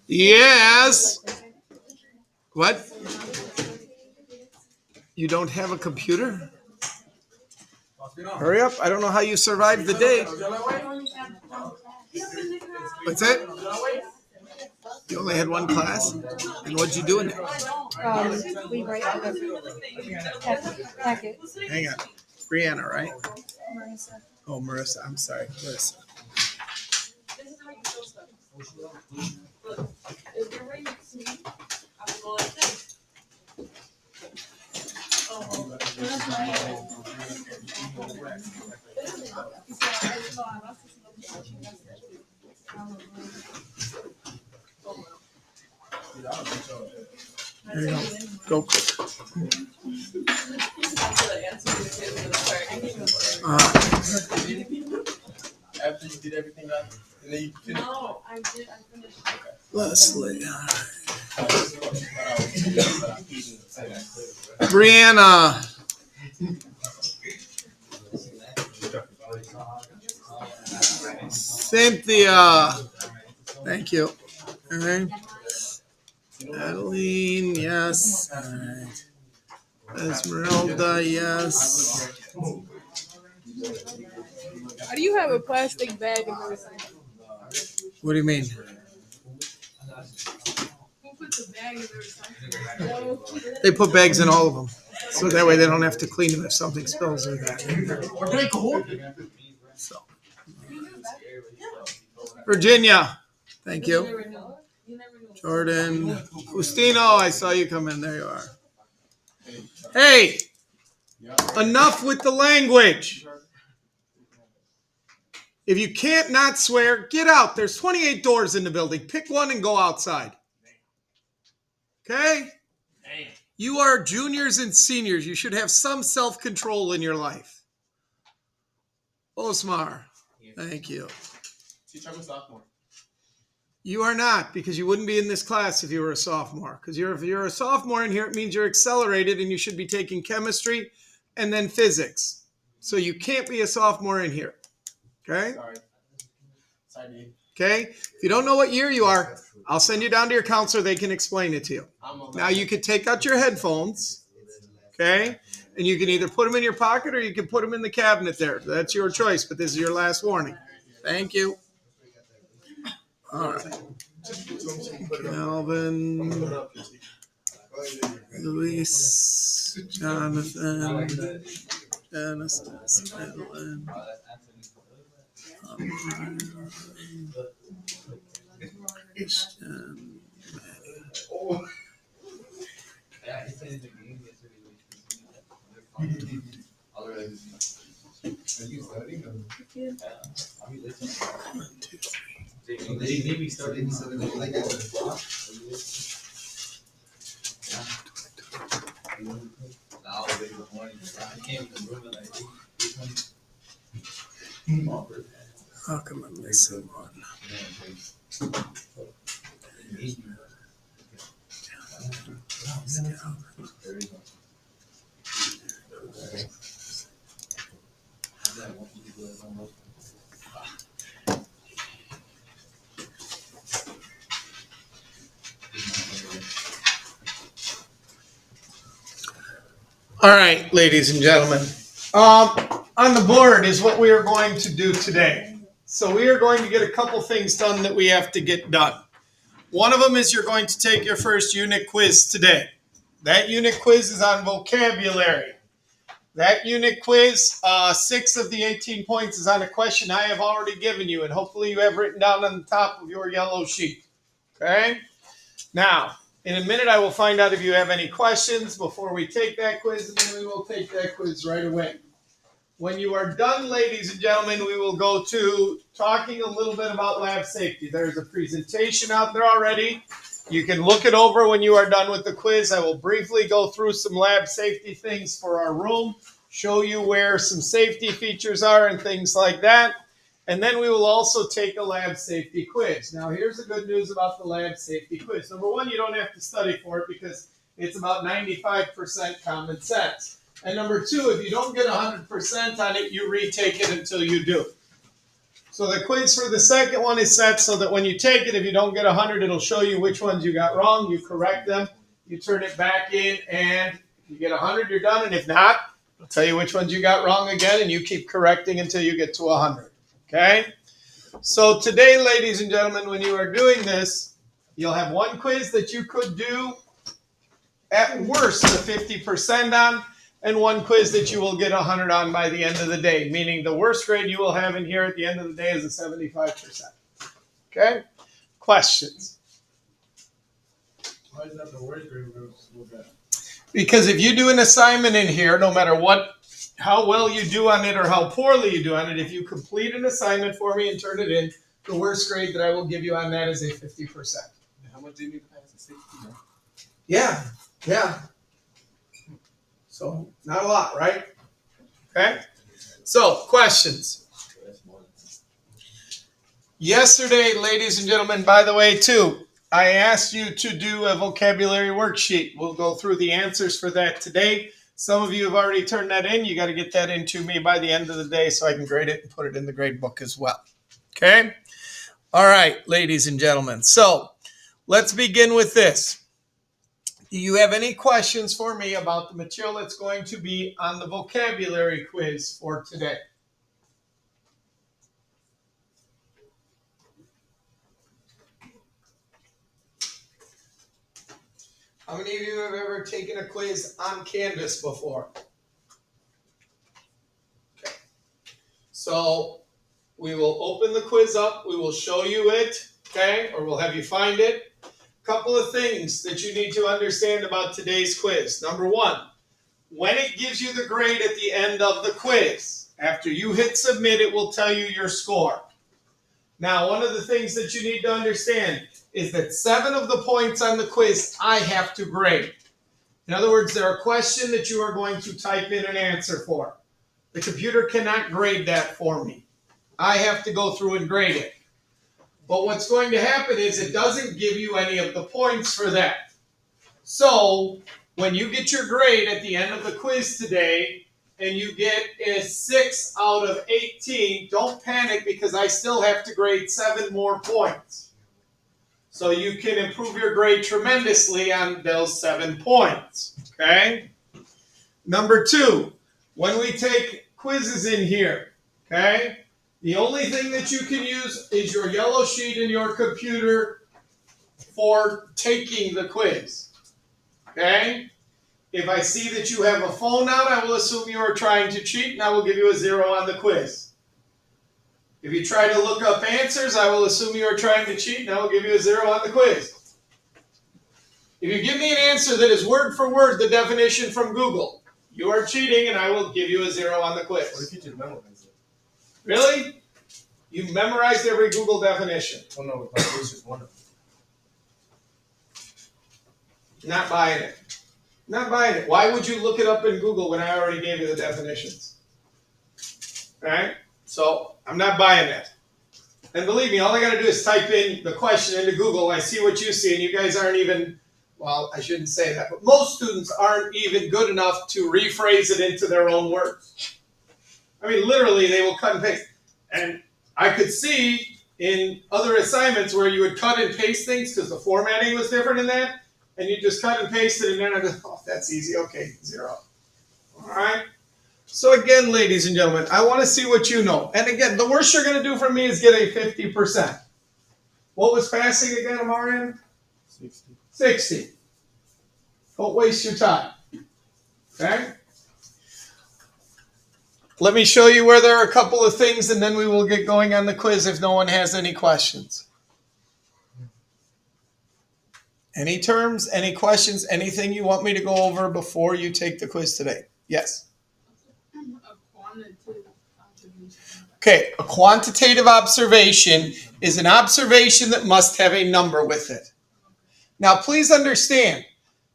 Yes. What? You don't have a computer? Hurry up. I don't know how you survived the day. What's it? You only had one class? And what'd you do in it? We write the packet. Hang on. Brianna, right? Marissa. Oh, Marissa. I'm sorry. Marissa. There you go. Go quick. After you did everything done, and then you finished. No, I did. I finished. Leslie. Brianna. Cynthia. Thank you. All right. Adeline, yes. All right. Esmeralda, yes. How do you have a plastic bag in the recycling? What do you mean? Who put the bag in the recycling? They put bags in all of them. So that way they don't have to clean them if something spills or that. So. Virginia. Thank you. Jordan. Justino, I saw you come in. There you are. Hey, enough with the language. If you can't not swear, get out. There's 28 doors in the building. Pick one and go outside. Okay? You are juniors and seniors. You should have some self-control in your life. Osmar, thank you. Teacher, I'm a sophomore. You are not, because you wouldn't be in this class if you were a sophomore. Because if you're a sophomore in here, it means you're accelerated and you should be taking chemistry and then physics. So you can't be a sophomore in here. Okay? Sorry. Okay? If you don't know what year you are, I'll send you down to your counselor. They can explain it to you. Now you could take out your headphones. Okay? And you can either put them in your pocket or you can put them in the cabinet there. That's your choice, but this is your last warning. Thank you. All right. Calvin, Luis, Jonathan, Genesis, Evelyn, Christian, Maybe starting like how come I'm missing one? All right, ladies and gentlemen. On the board is what we are going to do today. So we are going to get a couple things done that we have to get done. One of them is you're going to take your first unit quiz today. That unit quiz is on vocabulary. That unit quiz, 6 of the 18 points is on a question I have already given you, and hopefully you have written down on the top of your yellow sheet. Okay? Now, in a minute, I will find out if you have any questions before we take that quiz, and then we will take that quiz right away. When you are done, ladies and gentlemen, we will go to talking a little bit about lab safety. There's a presentation out there already. You can look it over when you are done with the quiz. I will briefly go through some lab safety things for our room, show you where some safety features are and things like that. And then we will also take a lab safety quiz. Now, here's the good news about the lab safety quiz. Number one, you don't have to study for it because it's about 95% common sense. And number two, if you don't get 100% on it, you retake it until you do. So the quiz for the second one is set so that when you take it, if you don't get 100, it'll show you which ones you got wrong. You correct them. You turn it back in, and if you get 100, you're done. And if not, it'll tell you which ones you got wrong again, and you keep correcting until you get to 100. Okay? So today, ladies and gentlemen, when you are doing this, you'll have one quiz that you could do at worst the 50% on, and one quiz that you will get 100 on by the end of the day, meaning the worst grade you will have in here at the end of the day is a 75%. Okay? Questions? Why is that the worst grade we'll get? Because if you do an assignment in here, no matter how well you do on it or how poorly you do on it, if you complete an assignment for me and turn it in, the worst grade that I will give you on that is a 50%. How much do you need to pass? 60, no? Yeah. So, not a lot, right? Okay? So, questions. Yesterday, ladies and gentlemen, by the way, too, I asked you to do a vocabulary worksheet. We'll go through the answers for that today. Some of you have already turned that in. You got to get that into me by the end of the day so I can grade it and put it in the grade book as well. Okay? All right, ladies and gentlemen. So, let's begin with this. Do you have any questions for me about the material that's going to be on the vocabulary quiz for today? How many of you have ever taken a quiz on Canvas before? Okay. So we will open the quiz up. We will show you it, okay? Or we'll have you find it. Couple of things that you need to understand about today's quiz. Number one, when it gives you the grade at the end of the quiz, after you hit submit, it will tell you your score. Now, one of the things that you need to understand is that 7 of the points on the quiz I have to grade. In other words, they're a question that you are going to type in an answer for. The computer cannot grade that for me. I have to go through and grade it. But what's going to happen is it doesn't give you any of the points for that. So when you get your grade at the end of the quiz today and you get a 6 out of 18, don't panic because I still have to grade 7 more points. So you can improve your grade tremendously on those 7 points. Okay? Number 2, when we take quizzes in here, okay? The only thing that you can use is your yellow sheet in your computer for taking the quiz. Okay? If I see that you have a phone out, I will assume you are trying to cheat, and I will give you a 0 on the quiz. If you try to look up answers, I will assume you are trying to cheat, and I will give you a 0 on the quiz. If you give me an answer that is word for word the definition from Google, you are cheating, and I will give you a 0 on the quiz. What if you just memorize it? Really? You memorized every Google definition. Oh no, it's just one of them. Not buying it. Not buying it. Why would you look it up in Google when I already gave you the definitions? Alright? So, I'm not buying it. And believe me, all I gotta do is type in the question into Google. I see what you see, and you guys aren't even, well, I shouldn't say that, but most students aren't even good enough to rephrase it into their own words. I mean, literally, they will cut and paste. And I could see in other assignments where you would cut and paste things because the formatting was different in that, and you just cut and paste it, and then I go, oh, that's easy. Okay, 0. All right? So again, ladies and gentlemen, I want to see what you know. And again, the worst you're going to do for me is get a 50%. What was passing again, Amarian? 60. 60. Don't waste your time. Okay? Let me show you where there are a couple of things, and then we will get going on the quiz if no one has any questions. Any terms, any questions, anything you want me to go over before you take the quiz today? Yes? Okay, a quantitative observation is an observation that must have a number with it. Now, please understand,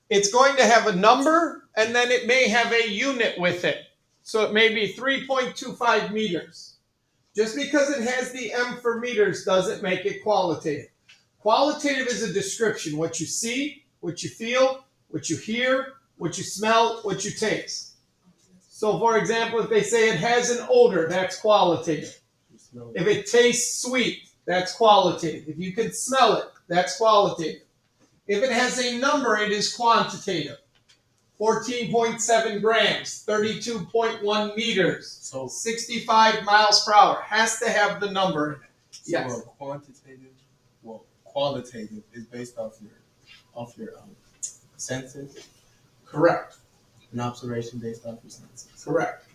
it's going to have a number, and then it may have a unit with it. So it may be 3.25 meters. Just because it has the M for meters doesn't make it qualitative. Qualitative is a description. What you see, what you feel, what you hear, what you smell, what you taste. So for example, if they say it has an odor, that's qualitative. If it tastes sweet, that's qualitative. If you can smell it, that's qualitative. If it has a number, it is quantitative. 14.7 grams, 32.1 meters, So 65 miles per hour. Has to have the number in it. Yes. So qualitative is based off your senses, Correct. and observation based off your senses. Correct.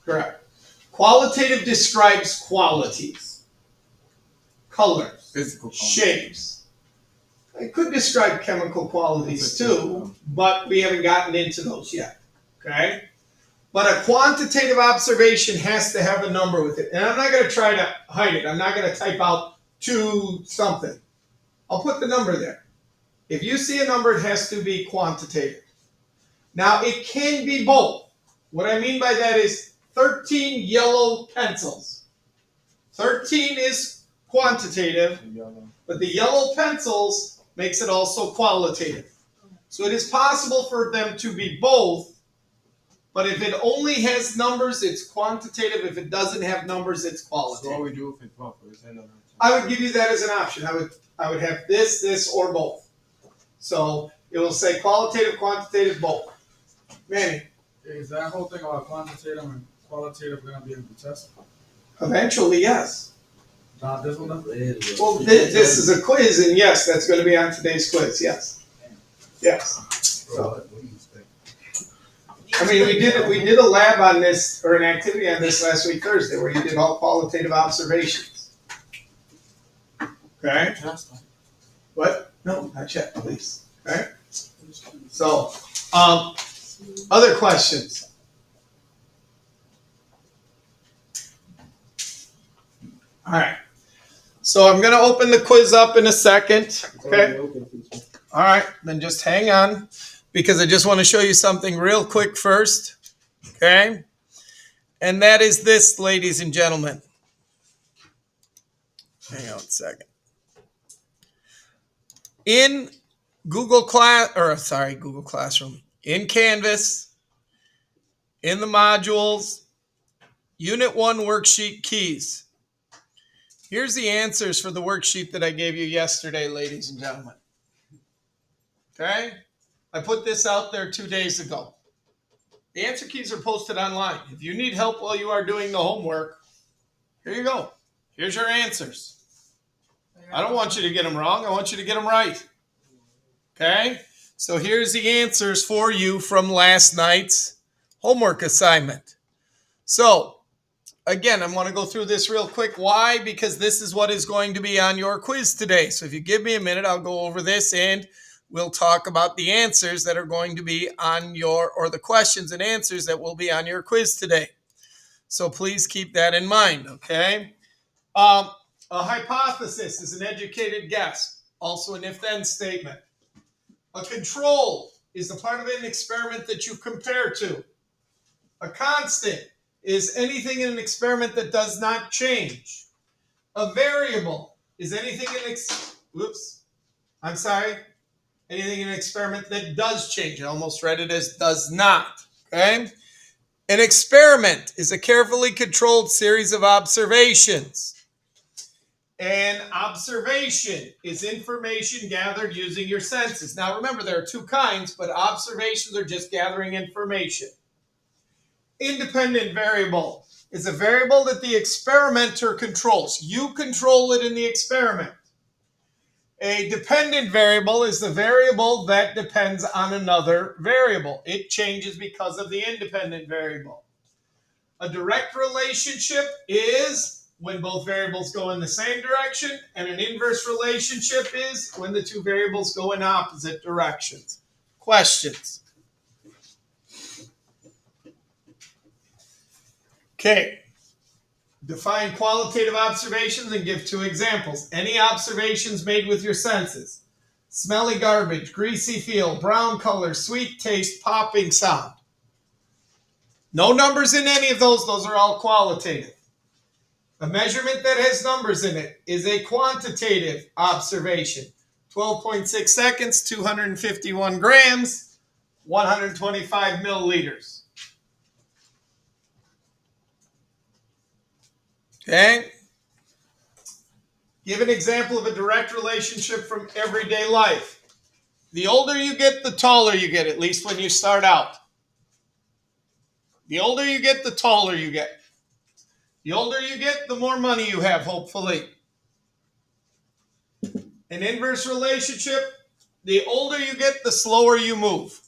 Correct. Qualitative describes qualities, colors, Physical quality. shapes. It could describe chemical qualities too, but we haven't gotten into those yet. Okay? But a quantitative observation has to have a number with it. And I'm not going to try to hide it. I'm not going to type out 2 something. I'll put the number there. If you see a number, it has to be quantitative. Now, it can be both. What I mean by that is 13 yellow pencils. 13 is quantitative, but the yellow pencils makes it also qualitative. So it is possible for them to be both, but if it only has numbers, it's quantitative. If it doesn't have numbers, it's qualitative. So what we do if it's both? I would give you that as an option. I would have this, or both. So it will say qualitative, quantitative, both. Manny. Is that whole thing about quantitative and qualitative going to be in the test? Eventually, yes. Not this one? Well, this is a quiz, and yes, that's going to be on today's quiz. Yes. Yes. So, I mean, we did a lab on this, or an activity on this last week Thursday, where you did all qualitative observations. Okay. What? No, not yet, please. Okay. So, other questions? All right. So I'm going to open the quiz up in a second. Okay. All right. Then just hang on, because I just want to show you something real quick first. Okay. And that is this, ladies and gentlemen. Hang on a second. In Google Classroom, in Canvas, in the modules, Unit 1 worksheet keys. Here's the answers for the worksheet that I gave you yesterday, ladies and gentlemen. Okay? I put this out there 2 days ago. The answer keys are posted online. If you need help while you are doing the homework, here you go. Here's your answers. I don't want you to get them wrong. I want you to get them right. Okay? So here's the answers for you from last night's homework assignment. So, again, I want to go through this real quick. Why? Because this is what is going to be on your quiz today. So if you give me a minute, I'll go over this and we'll talk about the answers that are going to be on or the questions and answers that will be on your quiz today. So please keep that in mind, okay? A hypothesis is an educated guess, also an if-then statement. A control is the part of an experiment that you compare to. A constant is anything in an experiment that does not change. A variable is anything anything in an experiment that does change. I almost read it as does not. Okay? An experiment is a carefully controlled series of observations. An observation is information gathered using your senses. Now remember, there are 2 kinds, but observations are just gathering information. Independent variable is a variable that the experimenter controls. You control it in the experiment. A dependent variable is the variable that depends on another variable. It changes because of the independent variable. A direct relationship is when both variables go in the same direction, and an inverse relationship is when the 2 variables go in opposite directions. Questions? Okay. Define qualitative observations and give 2 examples. Any observations made with your senses. Smelly garbage, greasy feel, brown color, sweet taste, popping sound. No numbers in any of those. Those are all qualitative. A measurement that has numbers in it is a quantitative observation. 12.6 seconds, 251 grams, 125 milliliters. Okay? Give an example of a direct relationship from everyday life. The older you get, the taller you get, at least when you start out. The older you get, the taller you get. The older you get, the more money you have, hopefully. An inverse relationship, the older you get, the slower you move.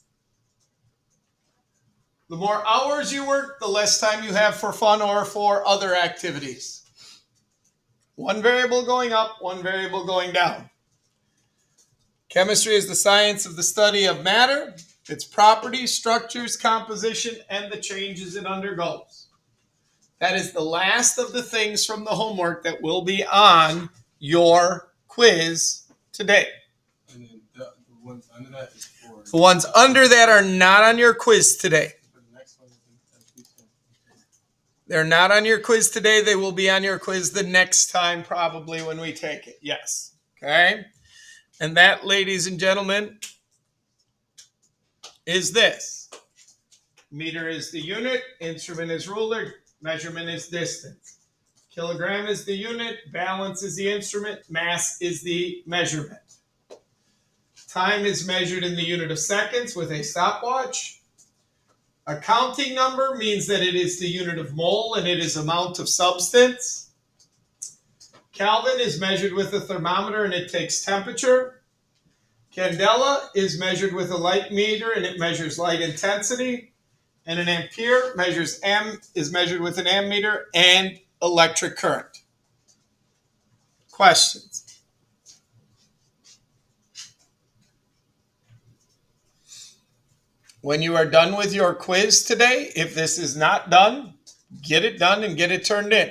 The more hours you work, the less time you have for fun or for other activities. One variable going up, one variable going down. Chemistry is the science of the study of matter, its properties, structures, composition, and the changes it undergoes. That is the last of the things from the homework that will be on your quiz today. And then the ones under that is for. The ones under that are not on your quiz today. For the next one is in. They're not on your quiz today. They will be on your quiz the next time, probably when we take it. Yes. Okay. And that, ladies and gentlemen, is this. Meter is the unit, instrument is ruler, measurement is distance. Kilogram is the unit, balance is the instrument, mass is the measurement. Time is measured in the unit of seconds with a stopwatch. A counting number means that it is the unit of mole and it is amount of substance. Kelvin is measured with a thermometer and it takes temperature. Candela is measured with a light meter and it measures light intensity. And an ampere is measured with an ammeter and electric current. Questions? When you are done with your quiz today, if this is not done, get it done and get it turned in.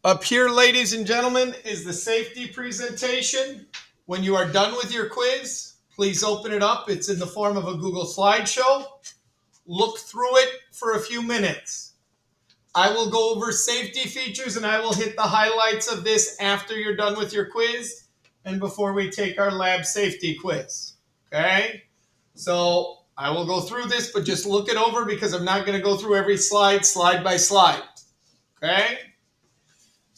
Up here, ladies and gentlemen, is the safety presentation. When you are done with your quiz, please open it up. It's in the form of a Google slideshow. Look through it for a few minutes. I will go over safety features and I will hit the highlights of this after you're done with your quiz and before we take our lab safety quiz. Okay? So I will go through this, but just look it over because I'm not going to go through every slide by slide. Okay?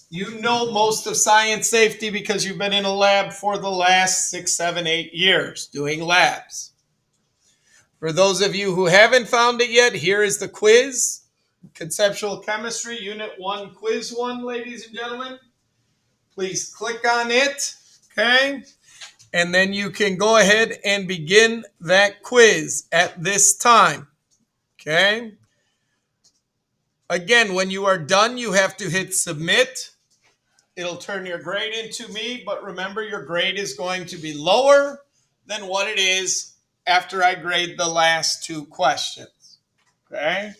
You know most of science safety because you've been in a lab for the last 6, 7, 8 years doing labs. For those of you who haven't found it yet, here is the quiz. Conceptual Chemistry, Unit 1, Quiz 1, ladies and gentlemen. Please click on it, okay? And then you can go ahead and begin that quiz at this time, okay? Again, when you are done, you have to hit submit. It'll turn your grade into me, but remember your grade is going to be lower than what it is after I grade the last 2 questions, okay?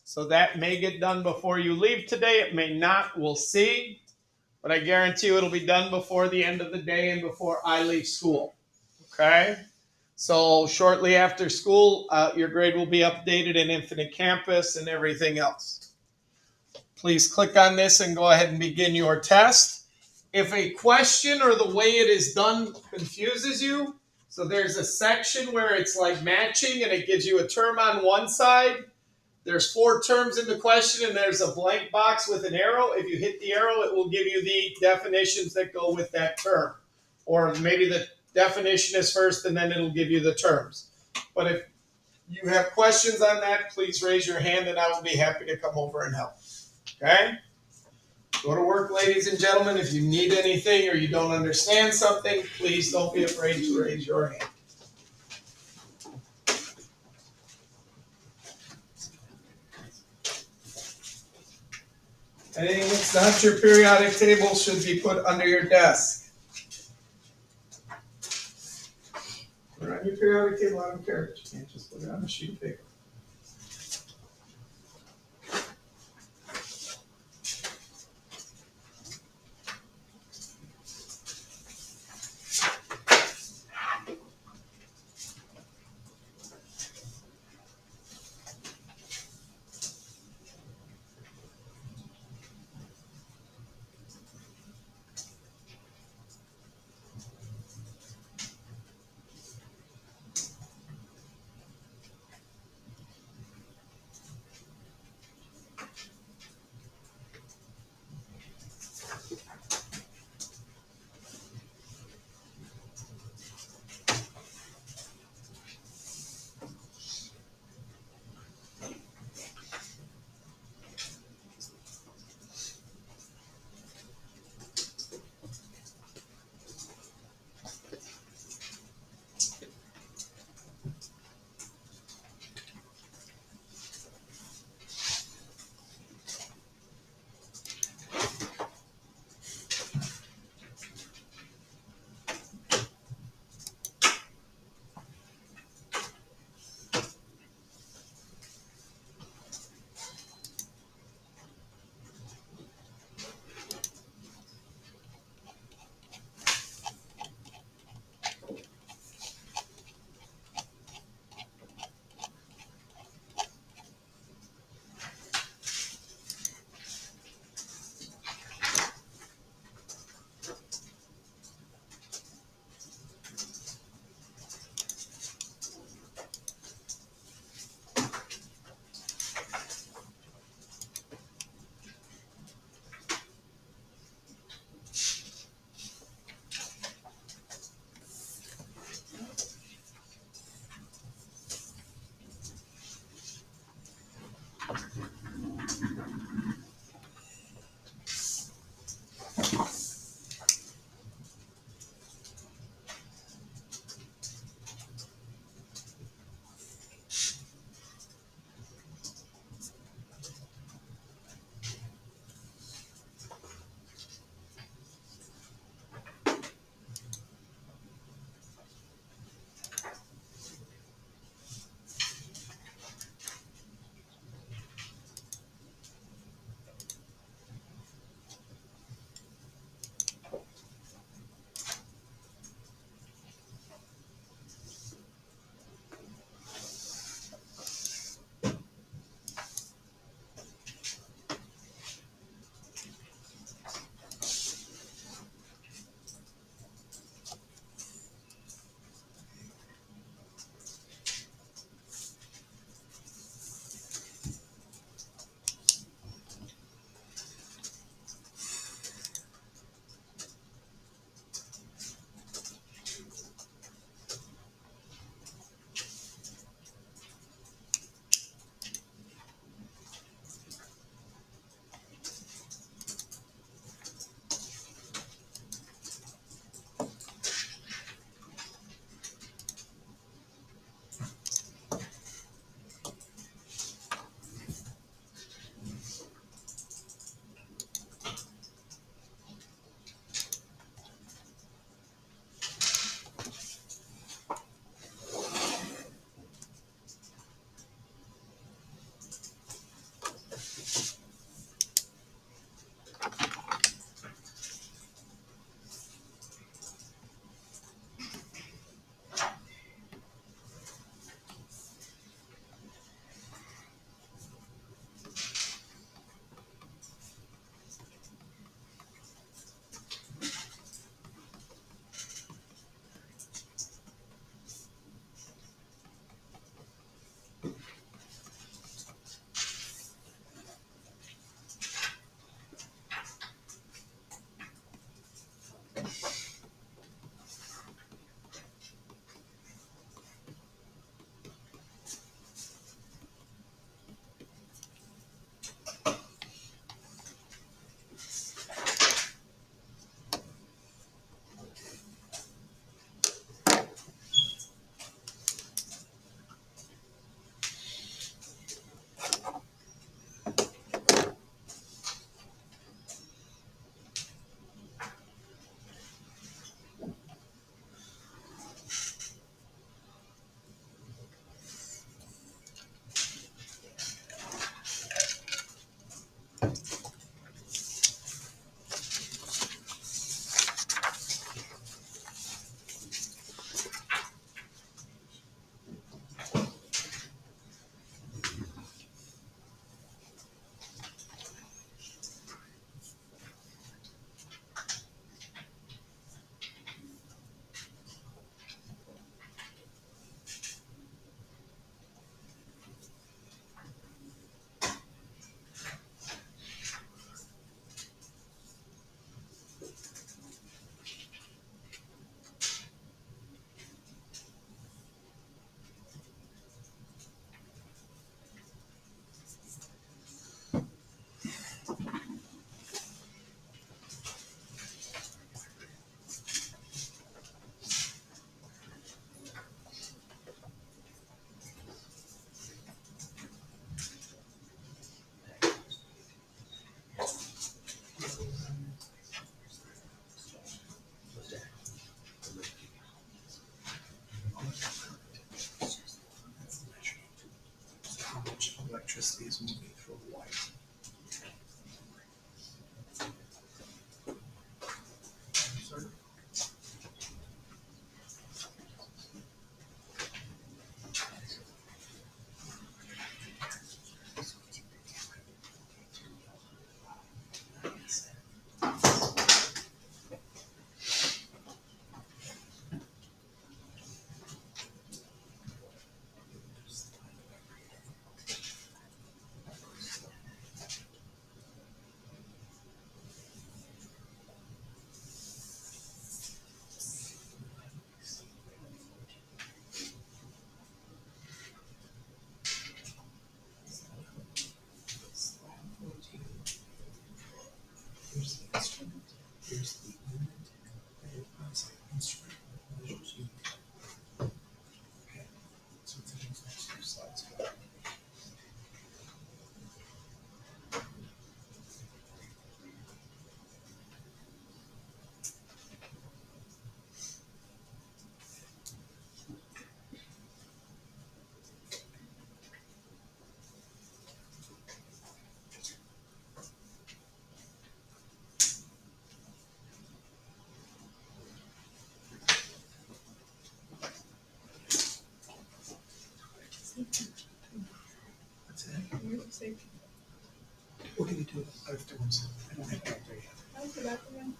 So that may get done before you leave today. It may not. We'll see. But I guarantee you it'll be done before the end of the day and before I leave school, okay? So shortly after school, your grade will be updated in Infinite Campus and everything else. Please click on this and go ahead and begin your test. If a question or the way it is done confuses you, so there's a section where it's like matching and it gives you a term on one side. There's 4 terms in the question and there's a blank box with an arrow. If you hit the arrow, it will give you the definitions that go with that term. Or maybe the definition is first and then it'll give you the terms. But if you have questions on that, please raise your hand and I will be happy to come over and help. Okay? Go to work, ladies and gentlemen. If you need anything or you don't understand something, please don't be afraid to raise your hand. Anything that's not your periodic table should be put under your desk. Put it on your periodic table, I don't care, but you can't just put it on a sheet of paper. electricity is moving through a wire. Here's the instrument. Here's the unit. And it's like instrument measures unit. Okay. So it's in these next two slides. That's it. What can you do afterwards? I don't have that there yet. How's the back again?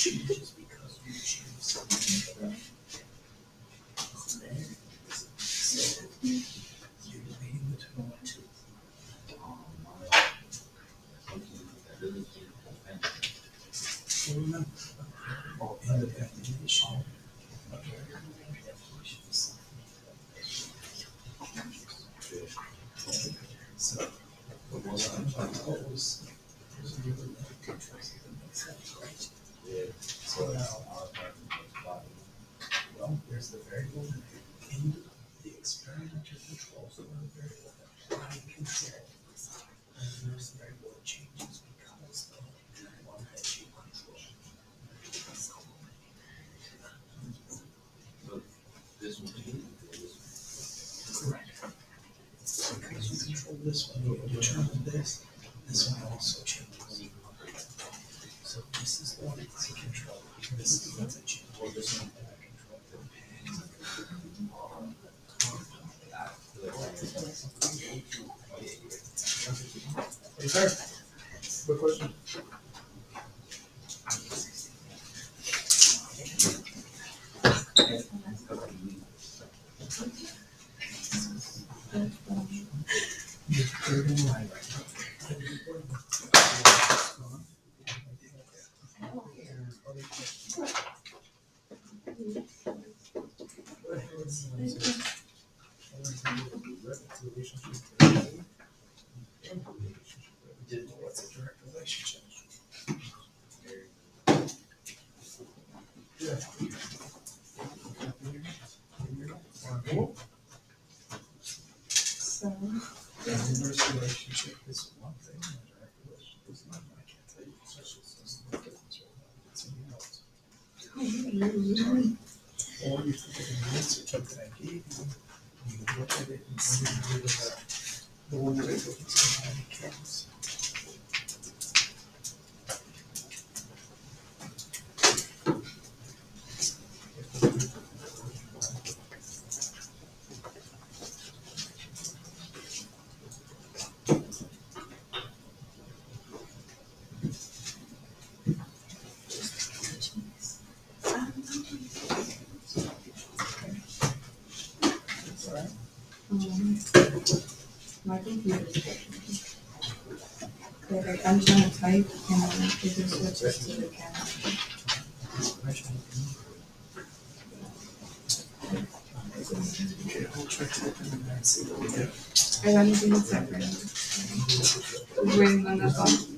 changes because you choose something. So you're debating between what two. Remember, in the definition of your definitions. So the one I propose is you would never control something that makes sense, right? So now, well, there's the variable in the experimental controls of the variable that I control. And there's the variable that changes because of the one that you control. This one. Correct. Because you control this one, you can determine this. This one also changes. So this is the one I control. This is the one that changes. Or this one that I control. Hey, sir. Quick question. You're third in line right Didn't know what's a direct relationship. So, The inverse relationship is one thing, and the direct relationship is another. I can't tell you, it's just no difference right now. It's something else. Or you could get an answer that I gave you, you can look at it and see the one that I took into how many counts. That's all right. my computer. Okay, I'm trying to type and it just switches to the camera. Okay, I'll try to open it and see what we get. I got anything separate. Waiting on that one.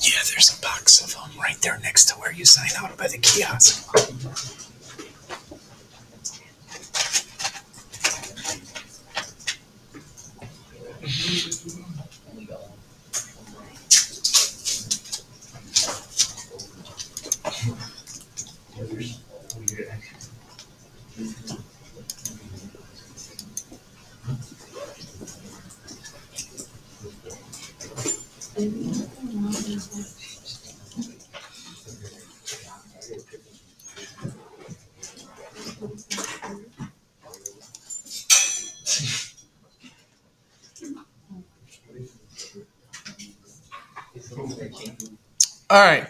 Yeah, there's a box of them right there next to where you sign out by the kiosk. All right.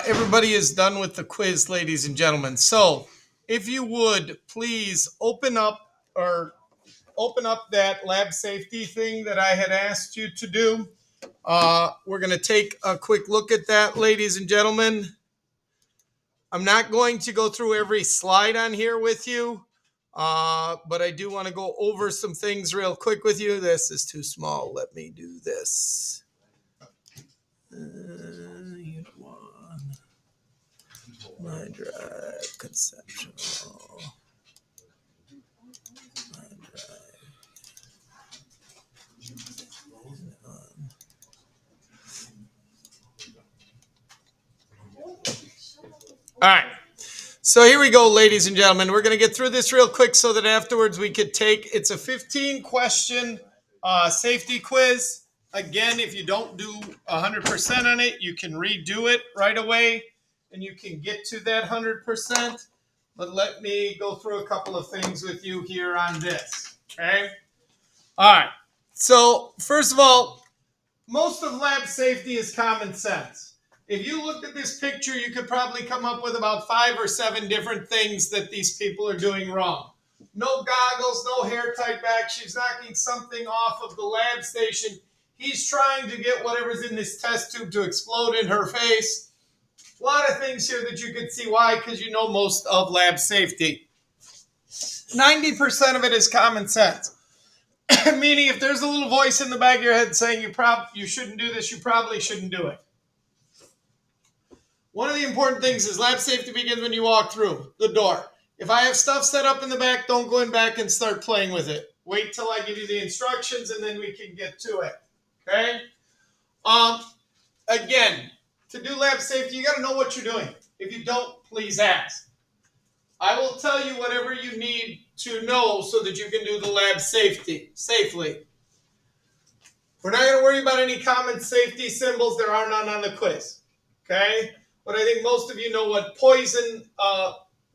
Everybody is done with the quiz, ladies and gentlemen. So, if you would please open up that lab safety thing that I had asked you to do. We're going to take a quick look at that, ladies and gentlemen. I'm not going to go through every slide on here with you, but I do want to go over some things real quick with you. This is too small. Let me do this. Unit 1. My drive, conceptual. My drive. All right. So here we go, ladies and gentlemen. We're going to get through this real quick so that afterwards we could take, it's a 15-question safety quiz. Again, if you don't do 100% on it, you can redo it right away and you can get to that 100%. But let me go through a couple of things with you here on this. Okay? All right. So first of all, most of lab safety is common sense. If you looked at this picture, you could probably come up with about 5 or 7 different things that these people are doing wrong. No goggles, no hair tied back. She's knocking something off of the lab station. He's trying to get whatever's in this test tube to explode in her face. A lot of things here that you could see why, because you know most of lab safety. 90% of it is common sense. Meaning if there's a little voice in the back of your head saying you shouldn't do this, you probably shouldn't do it. One of the important things is lab safety begins when you walk through the door. If I have stuff set up in the back, don't go in back and start playing with it. Wait till I give you the instructions and then we can get to it. Okay? Again, to do lab safety, you got to know what you're doing. If you don't, please ask. I will tell you whatever you need to know so that you can do the lab safely. We're not going to worry about any common safety symbols. There are none on the quiz. Okay? But I think most of you know what poison,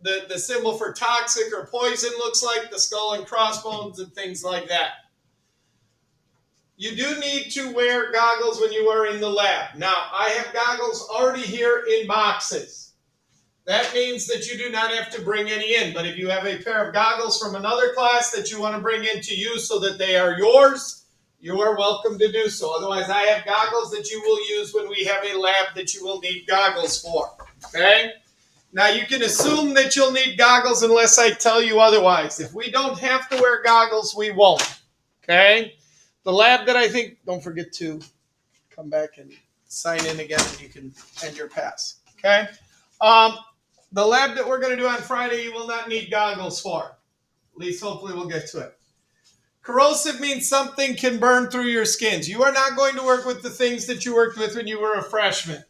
the symbol for toxic or poison looks like, the skull and crossbones and things like that. You do need to wear goggles when you are in the lab. Now, I have goggles already here in boxes. That means that you do not have to bring any in. But if you have a pair of goggles from another class that you want to bring into use so that they are yours, you are welcome to do so. Otherwise, I have goggles that you will use when we have a lab that you will need goggles for. Okay? Now, you can assume that you'll need goggles unless I tell you otherwise. If we don't have to wear goggles, we won't. Okay? The lab that I think, don't forget to come back and sign in again and you can end your pass. Okay? The lab that we're going to do on Friday, you will not need goggles for. At least hopefully we'll get to it. Corrosive means something can burn through your skins. You are not going to work with the things that you worked with when you were a freshman.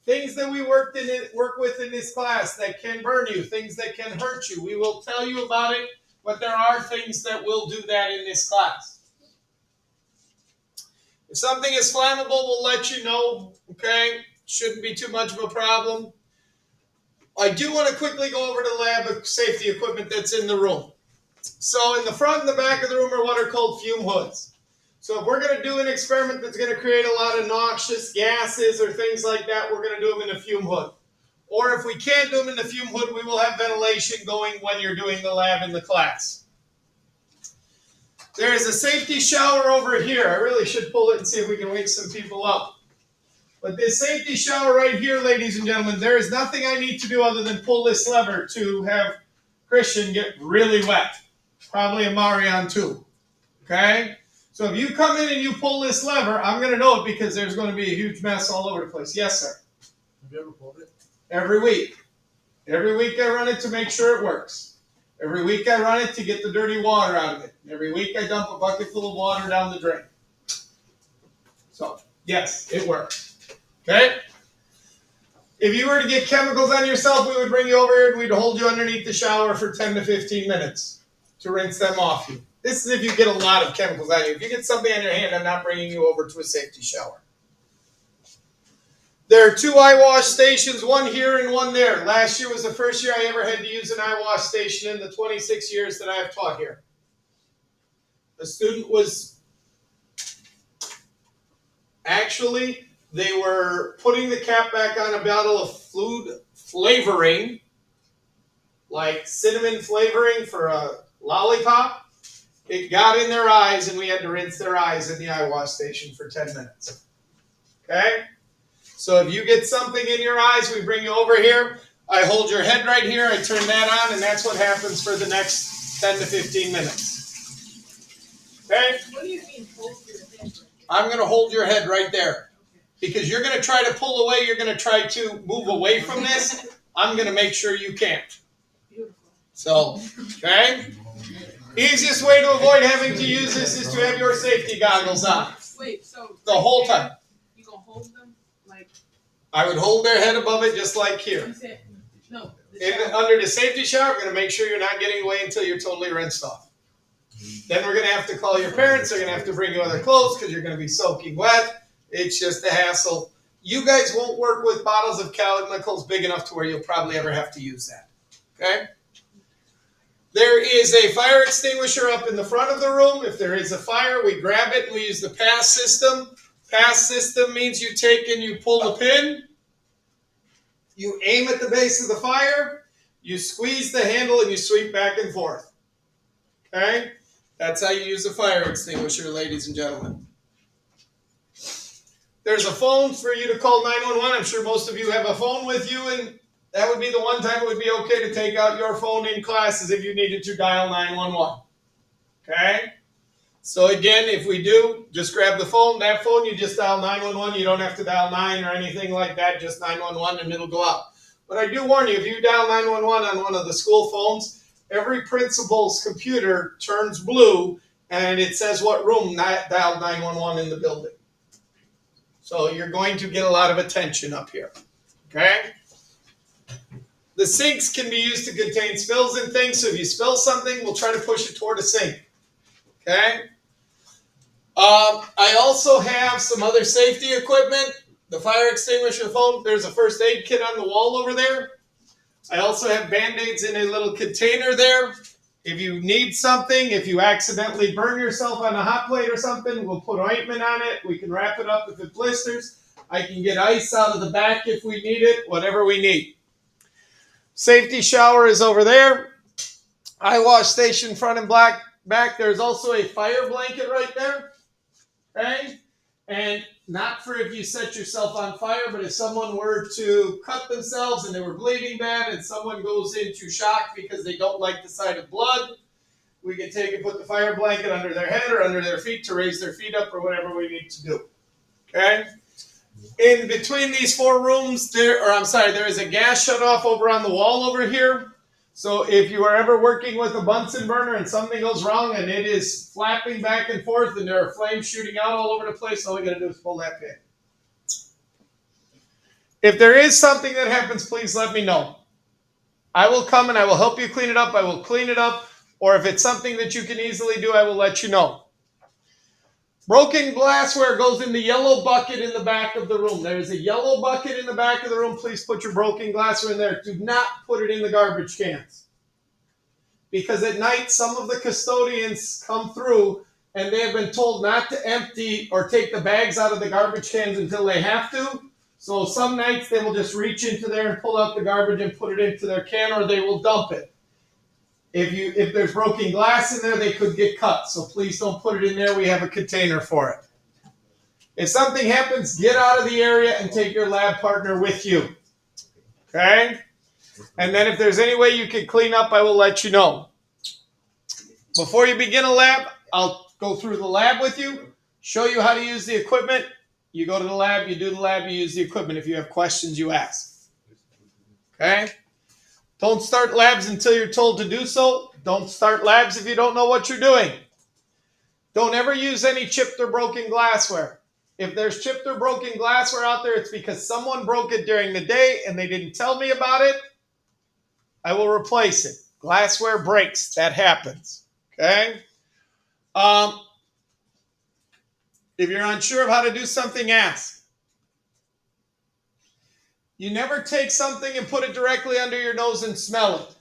Things that we work with in this class that can burn you, things that can hurt you. We will tell you about it, but there are things that will do that in this class. If something is flammable, we'll let you know, okay? Shouldn't be too much of a problem. I do want to quickly go over the lab of safety equipment that's in the room. So in the front and the back of the room are what are called fume hoods. So if we're going to do an experiment that's going to create a lot of noxious gases or things like that, we're going to do them in a fume hood. Or if we can't do them in the fume hood, we will have ventilation going when you're doing the lab in the class. There is a safety shower over here. I really should pull it and see if we can wake some people up. But this safety shower right here, ladies and gentlemen, there is nothing I need to do other than pull this lever to have Christian get really wet. Probably a Marion too. Okay? So if you come in and you pull this lever, I'm going to know it because there's going to be a huge mess all over the place. Yes, sir. Have you ever pulled it? Every week. Every week I run it to make sure it works. Every week I run it to get the dirty water out of it. Every week I dump a bucket full of water down the drain. So, yes, it works. Okay? If you were to get chemicals on yourself, we would bring you over here and we'd hold you underneath the shower for 10 to 15 minutes to rinse them off you. This is if you get a lot of chemicals on you. If you get something on your hand, I'm not bringing you over to a safety shower. There are 2 eye wash stations, one here and one there. Last year was the first year I ever had to use an eye wash station in the 26 years that I have taught here. The student was actually, they were putting the cap back on a bottle of food flavoring, like cinnamon flavoring for a lollipop. It got in their eyes and we had to rinse their eyes in the eye wash station for 10 minutes. Okay? So if you get something in your eyes, we bring you over here. I hold your head right here. I turn that on, and that's what happens for the next 10 to 15 minutes. Okay? What do you mean hold your head? I'm going to hold your head right there. Because you're going to try to pull away. You're going to try to move away from this. I'm going to make sure you can't. Beautiful. So, okay? Easiest way to avoid having to use this is to have your safety goggles on. Wait, so The whole time. You gonna hold them like? I would hold their head above it just like here. You said no. Under the safety shower, we're going to make sure you're not getting away until you're totally rinsed off. Then we're going to have to call your parents. They're going to have to bring you other clothes because you're going to be soaking wet. It's just a hassle. You guys won't work with bottles of chemicals big enough to where you'll probably ever have to use that. Okay? There is a fire extinguisher up in the front of the room. If there is a fire, we grab it and we use the pass system. Pass system means you take and you pull the pin. You aim at the base of the fire. You squeeze the handle and you sweep back and forth. Okay? That's how you use a fire extinguisher, ladies and gentlemen. There's a phone for you to call 911. I'm sure most of you have a phone with you, and that would be the one time it would be okay to take out your phone in classes if you needed to dial 911. Okay? So again, if we do, just grab the phone. That phone, you just dial 911. You don't have to dial 9 or anything like that. Just 911 and it'll go out. But I do warn you, if you dial 911 on one of the school phones, every principal's computer turns blue and it says what room dialed 911 in the building. So you're going to get a lot of attention up here. Okay? The sinks can be used to contain spills and things. So if you spill something, we'll try to push it toward a sink. Okay? I also have some other safety equipment. The fire extinguisher phone. There's a first aid kit on the wall over there. I also have Band-Aids in a little container there. If you need something, if you accidentally burn yourself on a hot plate or something, we'll put ointment on it. We can wrap it up if it blisters. I can get ice out of the back if we need it, whatever we need. Safety shower is over there. Eye wash station front and back. There's also a fire blanket right there. Okay? And not for if you set yourself on fire, but if someone were to cut themselves and they were bleeding bad and someone goes into shock because they don't like the sight of blood, we can take and put the fire blanket under their head or under their feet to raise their feet up or whatever we need to do. Okay? In between these 4 rooms, there is a gas shutoff over on the wall over here. So if you are ever working with a Bunsen burner and something goes wrong and it is flapping back and forth and there are flames shooting out all over the place, all you got to do is pull that pin. If there is something that happens, please let me know. I will come and I will help you clean it up. I will clean it up. Or if it's something that you can easily do, I will let you know. Broken glassware goes in the yellow bucket in the back of the room. There is a yellow bucket in the back of the room. Please put your broken glassware in there. Do not put it in the garbage cans. because at night some of the custodians come through and they have been told not to empty or take the bags out of the garbage cans until they have to. So some nights they will just reach into there and pull out the garbage and put it into their can, or they will dump it. If there's broken glass in there, they could get cut. So please don't put it in there. We have a container for it. If something happens, get out of the area and take your lab partner with you. Okay? And then if there's any way you can clean up, I will let you know. Before you begin a lab, I'll go through the lab with you, show you how to use the equipment. You go to the lab, you do the lab, you use the equipment. If you have questions, you ask. Okay? Don't start labs until you're told to do so. Don't start labs if you don't know what you're doing. Don't ever use any chipped or broken glassware. If there's chipped or broken glassware out there, it's because someone broke it during the day and they didn't tell me about it. I will replace it. Glassware breaks. That happens. Okay? If you're unsure of how to do something, ask. You never take something and put it directly under your nose and smell it.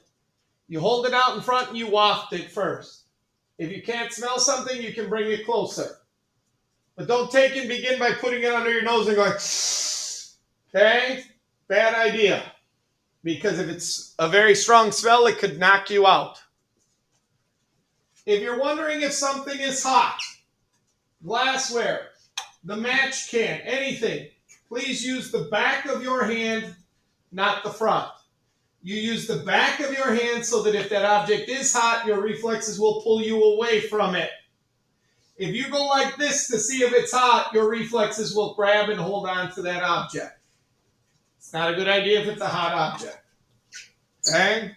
You hold it out in front and you waft it first. If you can't smell something, you can bring it closer. But don't take and begin by putting it under your nose and going, okay? Bad idea. Because if it's a very strong smell, it could knock you out. If you're wondering if something is hot, glassware, the match can, anything, please use the back of your hand, not the front. You use the back of your hand so that if that object is hot, your reflexes will pull you away from it. If you go like this to see if it's hot, your reflexes will grab and hold on to that object. It's not a good idea if it's a hot object. Okay?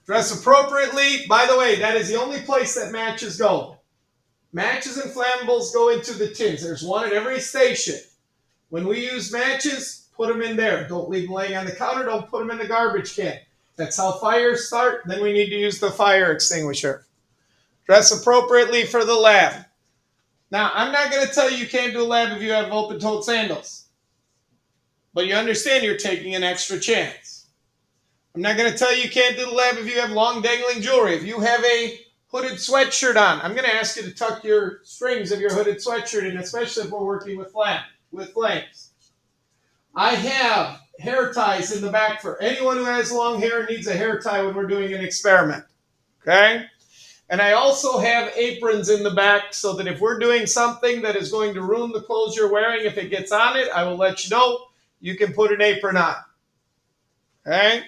Dress appropriately. By the way, that is the only place that matches go. Matches and flammables go into the tins. There's one at every station. When we use matches, put them in there. Don't leave them laying on the counter. Don't put them in the garbage can. That's how fires start. Then we need to use the fire extinguisher. Dress appropriately for the lab. Now, I'm not going to tell you can't do a lab if you have open-toed sandals. But you understand you're taking an extra chance. I'm not going to tell you can't do the lab if you have long dangling jewelry. If you have a hooded sweatshirt on, I'm going to ask you to tuck your strings of your hooded sweatshirt in, especially if we're working with flames. I have hair ties in the back for anyone who has long hair and needs a hair tie when we're doing an experiment. Okay? And I also have aprons in the back so that if we're doing something that is going to ruin the clothes you're wearing, if it gets on it, I will let you know. You can put an apron on. Okay?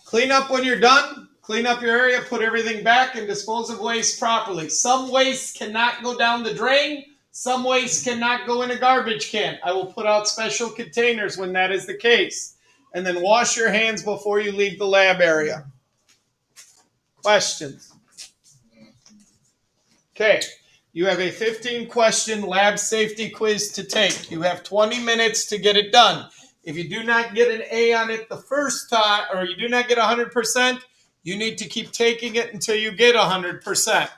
Clean up when you're done. Clean up your area, put everything back, and dispose of waste properly. Some waste cannot go down the drain. Some waste cannot go in a garbage can. I will put out special containers when that is the case. And then wash your hands before you leave the lab area. Questions? Okay. You have a 15-question lab safety quiz to take. You have 20 minutes to get it done. If you do not get an A on it the first time, or you do not get 100%, you need to keep taking it until you get 100%.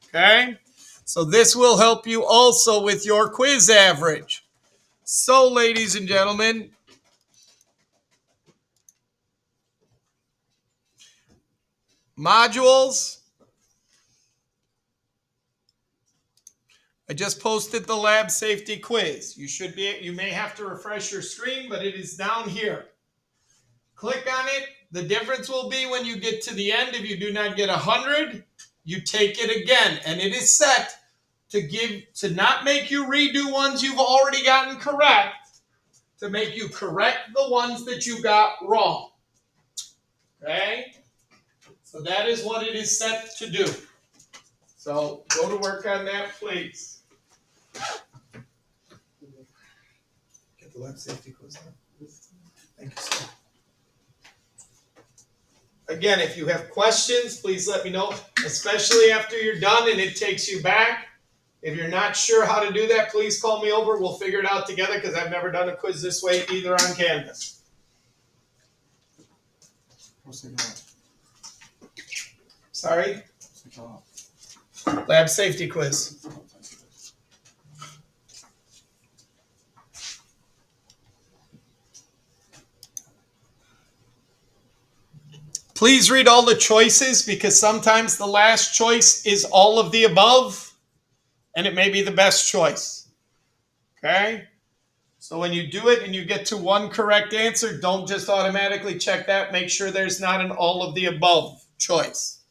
Okay? So this will help you also with your quiz average. So, ladies and gentlemen, modules. I just posted the lab safety quiz. You may have to refresh your screen, but it is down here. Click on it. The difference will be when you get to the end. If you do not get 100, you take it again, and it is set to not make you redo ones you've already gotten correct, to make you correct the ones that you got wrong. Okay? So that is what it is set to do. So go to work on that, please. Get the lab safety quiz done. Thank you, sir. Again, if you have questions, please let me know, especially after you're done and it takes you back. If you're not sure how to do that, please call me over. We'll figure it out together because I've never done a quiz this way either on Canvas. Sorry? Lab safety quiz. Please read all the choices because sometimes the last choice is all of the above and it may be the best choice. Okay? So when you do it and you get to one correct answer, don't just automatically check that. Make sure there's not an all of the above choice.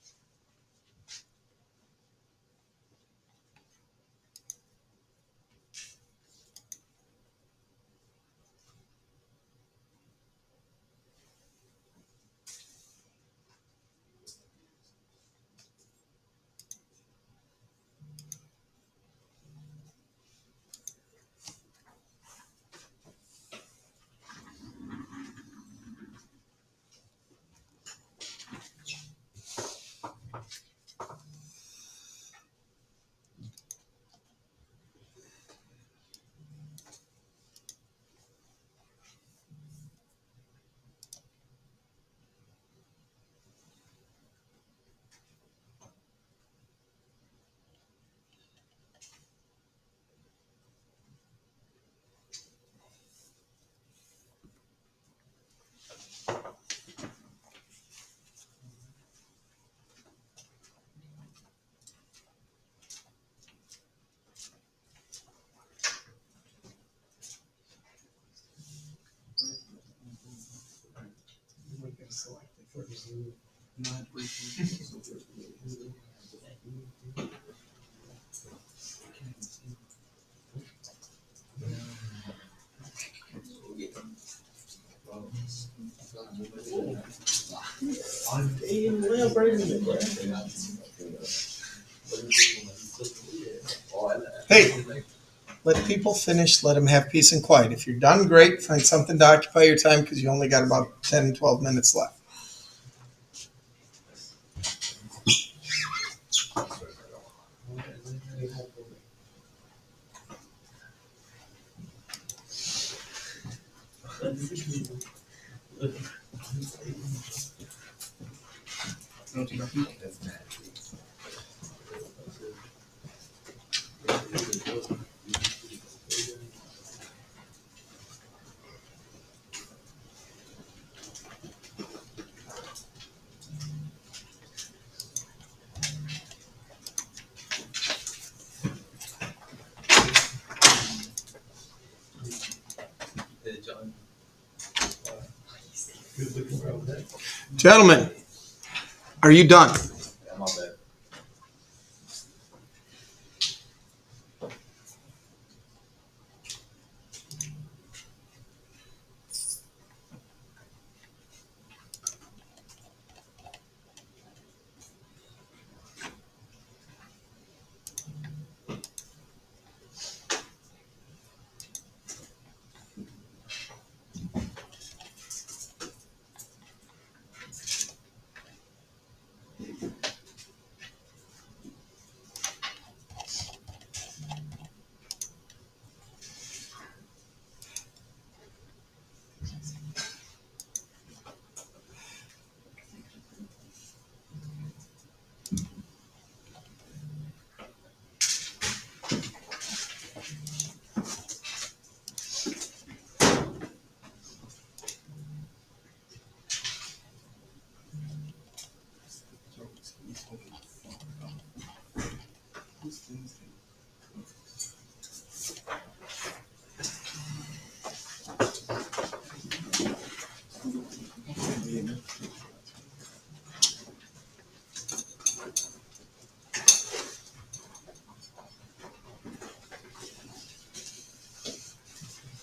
Hey, let people finish. Let them have peace and quiet. If you're done, great. Find something to occupy your time because you only got about 10, 12 minutes left. Gentlemen, are you done?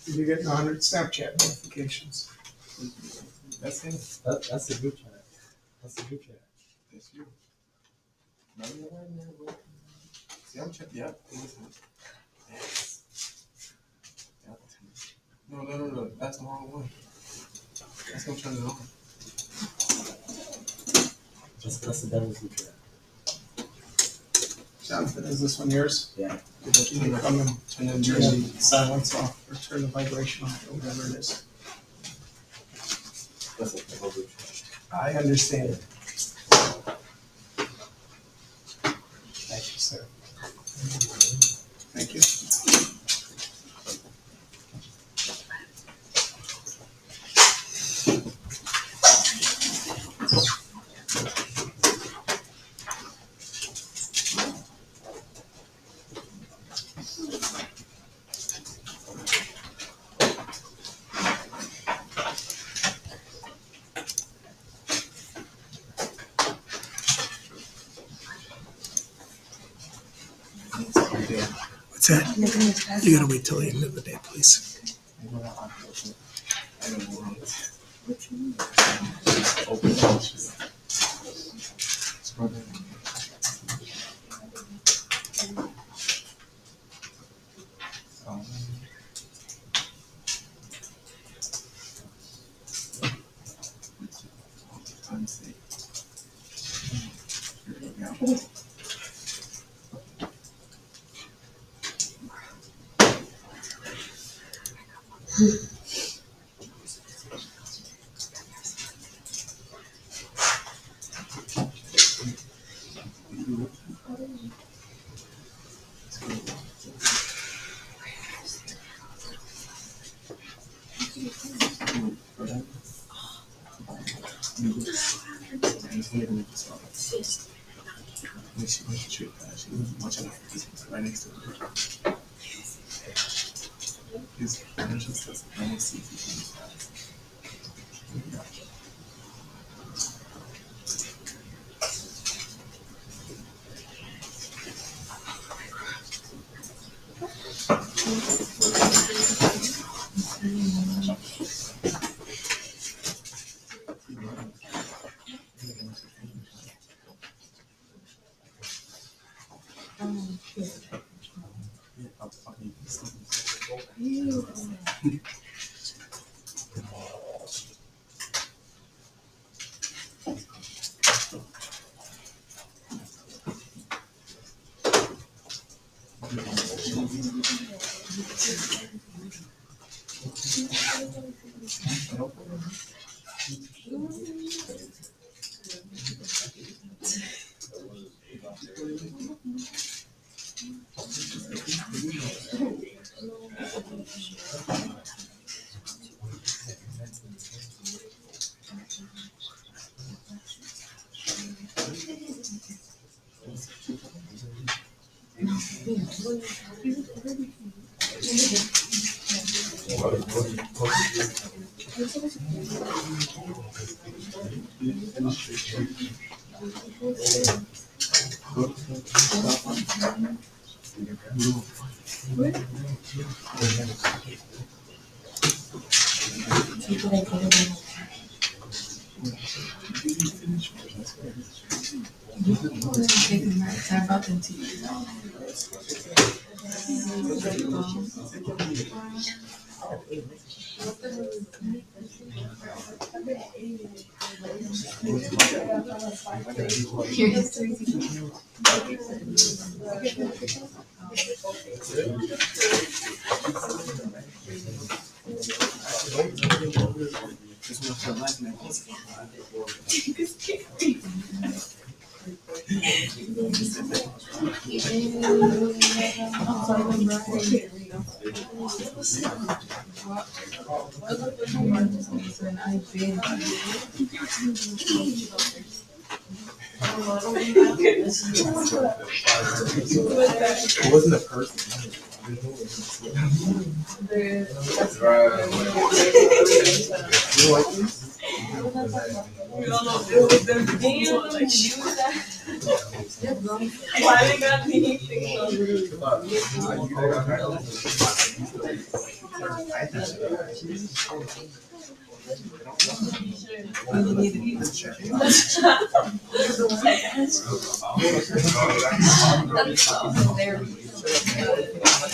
You get 100 Snapchat notifications. That's him. That's the group chat. That's the group chat. That's you. No, you're right there, bro. See, I'm checking. Yep. Yes. Yep. No. That's the wrong one. That's not turning it on. That's the devil's group chat. Jonathan, is this one yours? Yeah. Can you come and turn the silence off or turn the vibration off or whatever it is? That's the whole group chat. I understand. Thank you, sir. Thank you. Ted, you gotta wait till the end of the day, please. Right next to her. His financial stuff right next to his. It wasn't a person. You like this? Why they got anything?